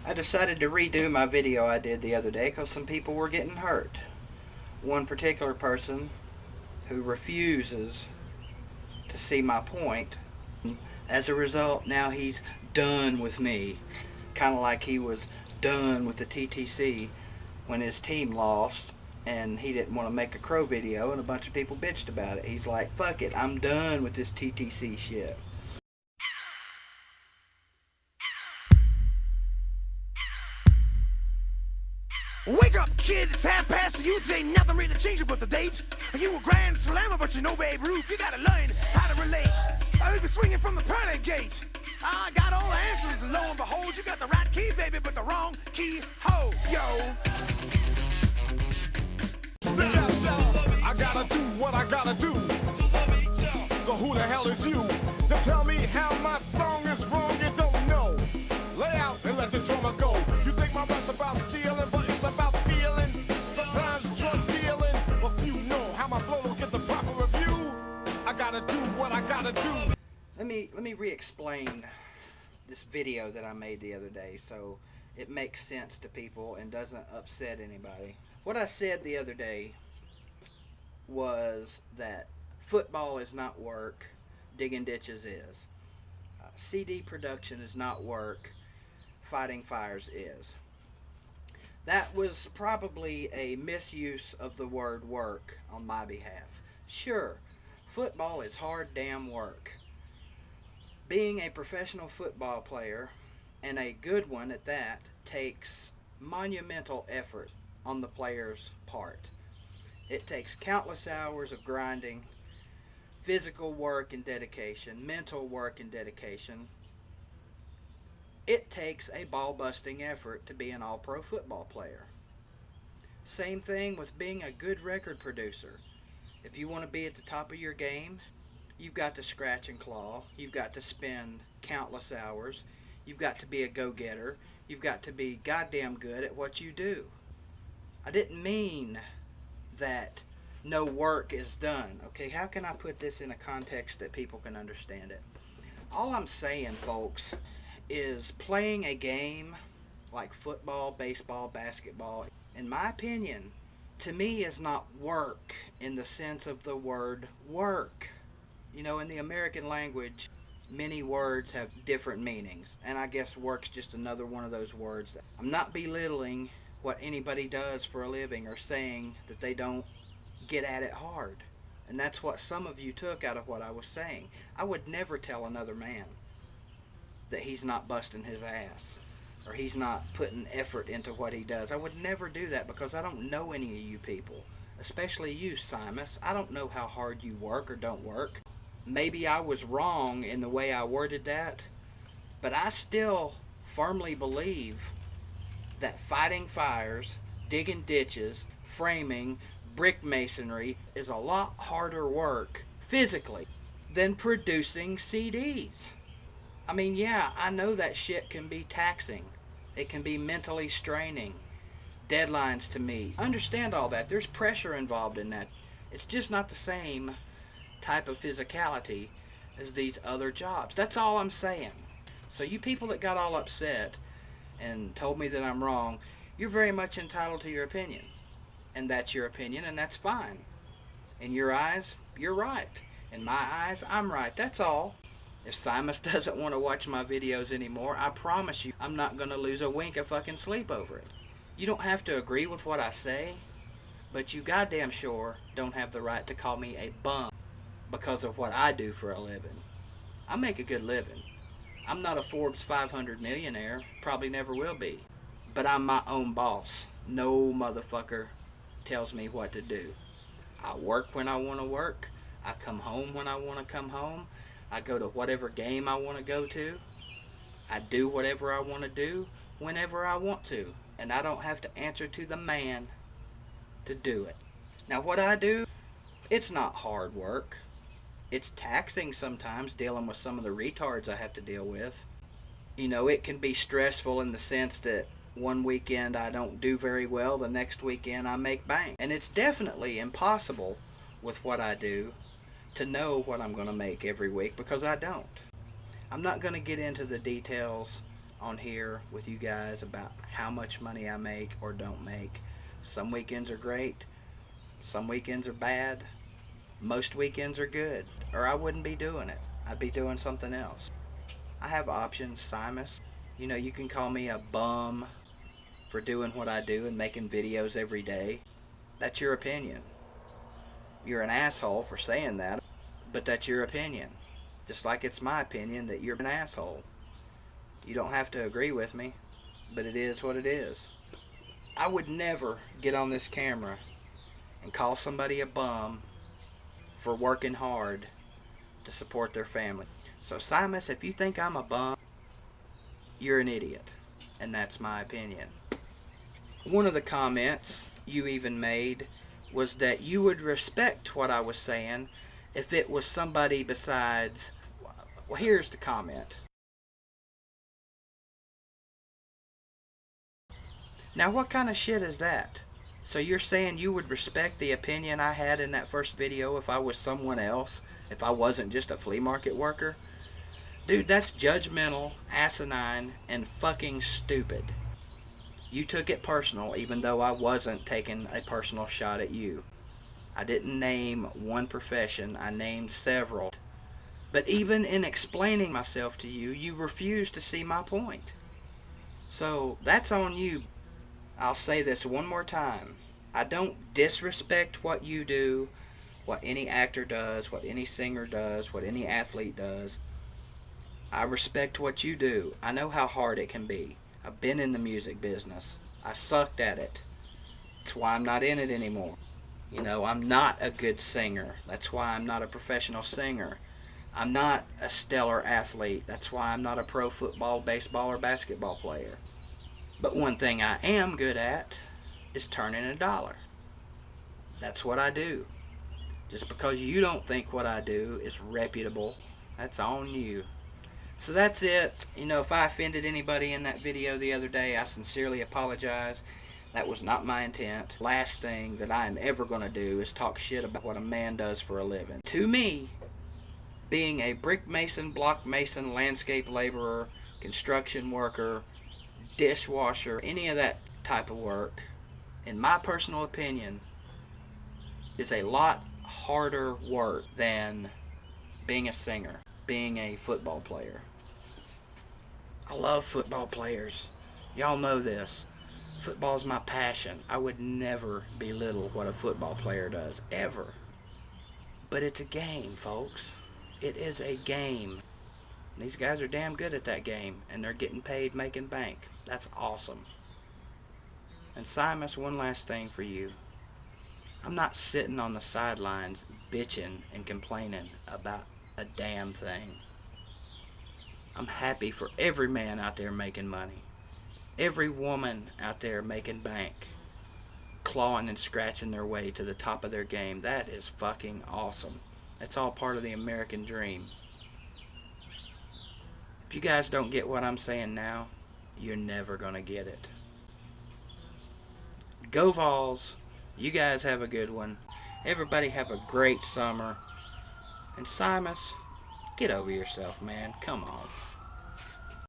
I decided to redo my video I did the other day because some people were getting hurt. One particular person who refuses to see my point. As a result, now he's done with me. Kind of like he was done with the TTC when his team lost and he didn't want to make a crow video and a bunch of people bitched about it. He's like, fuck it, I'm done with this TTC shit. Wake up, kid, it's half past the youth. Ain't nothing really changing but the date. You a grand slammer, but you know Babe Ruth. You gotta learn how to relate. I be swinging from the pearly gate. I got all the answers, and lo and behold, you got the right key, baby, but the wrong key. Ho, yo. Look out, y'all. I gotta do what I gotta do. So who the hell is you to tell me how my song is wrong? You don't know. Lay out and let the drummer go. You think my rap's about stealing, but it's about feeling. Sometimes drug dealing, but few know how my flow will get the proper review. I gotta do what I gotta do. Let me re-explain this video that I made the other day so it makes sense to people and doesn't upset anybody. What I said the other day was that football is not work, digging ditches is. CD production is not work, fighting fires is. That was probably a misuse of the word work on my behalf. Sure, football is hard damn work. Being a professional football player, and a good one at that, takes monumental effort on the player's part. It takes countless hours of grinding, physical work and dedication, mental work and dedication. It takes a ball-busting effort to be an all-pro football player. Same thing with being a good record producer. If you want to be at the top of your game, you've got to scratch and claw. You've got to spend countless hours. You've got to be a go-getter. You've got to be goddamn good at what you do. I didn't mean that no work is done. Okay, how can I put this in a context that people can understand it? All I'm saying, folks, is playing a game like football, baseball, basketball, in my opinion, to me is not work in the sense of the word work. You know, in the American language, many words have different meanings, and I guess work's just another one of those words. I'm not belittling what anybody does for a living or saying that they don't get at it hard. And that's what some of you took out of what I was saying. I would never tell another man that he's not busting his ass or he's not putting effort into what he does. I would never do that because I don't know any of you people, especially you, Simus. I don't know how hard you work or don't work. Maybe I was wrong in the way I worded that, but I still firmly believe that fighting fires, digging ditches, framing, brick masonry is a lot harder work physically than producing CDs. I mean, yeah, I know that shit can be taxing. It can be mentally straining. Deadlines to meet. I understand all that. There's pressure involved in that. It's just not the same type of physicality as these other jobs. That's all I'm saying. So you people that got all upset and told me that I'm wrong, you're very much entitled to your opinion. And that's your opinion, and that's fine. In your eyes, you're right. In my eyes, I'm right. That's all. If Simus doesn't want to watch my videos anymore, I promise you I'm not going to lose a wink of fucking sleep over it. You don't have to agree with what I say, but you goddamn sure don't have the right to call me a bum because of what I do for a living. I make a good living. I'm not a Forbes 500 millionaire, probably never will be, but I'm my own boss. No motherfucker tells me what to do. I work when I want to work. I come home when I want to come home. I go to whatever game I want to go to. I do whatever I want to do whenever I want to. And I don't have to answer to the man to do it. Now what I do, it's not hard work. It's taxing sometimes dealing with some of the retards I have to deal with. You know, it can be stressful in the sense that one weekend I don't do very well, the next weekend I make bank. And it's definitely impossible with what I do to know what I'm going to make every week because I don't. I'm not going to get into the details on here with you guys about how much money I make or don't make. Some weekends are great, some weekends are bad, most weekends are good, or I wouldn't be doing it. I'd be doing something else. I have options, Simus. You know, you can call me a bum for doing what I do and making videos every day. That's your opinion. You're an asshole for saying that, but that's your opinion. Just like it's my opinion that you're an asshole. You don't have to agree with me, but it is what it is. I would never get on this camera and call somebody a bum for working hard to support their family. So Simus, if you think I'm a bum, you're an idiot. And that's my opinion. One of the comments you even made was that you would respect what I was saying if it was somebody besides... Well, here's the comment. Now, what kind of shit is that? So you're saying you would respect the opinion I had in that first video if I was someone else? If I wasn't just a flea market worker? Dude, that's judgmental, asinine, and fucking stupid. You took it personal, even though I wasn't taking a personal shot at you. I didn't name one profession, I named several. But even in explaining myself to you, you refused to see my point. So, that's on you. I'll say this one more time. I don't disrespect what you do, what any actor does, what any singer does, what any athlete does. I respect what you do. I know how hard it can be. I've been in the music business. I sucked at it. That's why I'm not in it anymore. You know, I'm not a good singer. That's why I'm not a professional singer. I'm not a stellar athlete. That's why I'm not a pro football, baseball, or basketball player. But one thing I am good at is turning a dollar. That's what I do. Just because you don't think what I do is reputable, that's on you. So that's it. You know, if I offended anybody in that video the other day, I sincerely apologize. That was not my intent. Last thing that I am ever going to do is talk shit about what a man does for a living. To me, being a brick mason, block mason, landscape laborer, construction worker, dishwasher, any of that type of work, in my personal opinion, is a lot harder work than being a singer, being a football player. I love football players. Y'all know this. Football's my passion. I would never belittle what a football player does, ever. But it's a game, folks. It is a game. These guys are damn good at that game, and they're getting paid making bank. That's awesome. And Simus, one last thing for you. I'm not sitting on the sidelines bitching and complaining about a damn thing. I'm happy for every man out there making money. Every woman out there making bank. Clawing and scratching their way to the top of their game. That is fucking awesome. That's all part of the American dream. If you guys don't get what I'm saying now, you're never gonna get it. Go Vols. You guys have a good one. Everybody have a great summer. And Simus, get over yourself, man. Come on.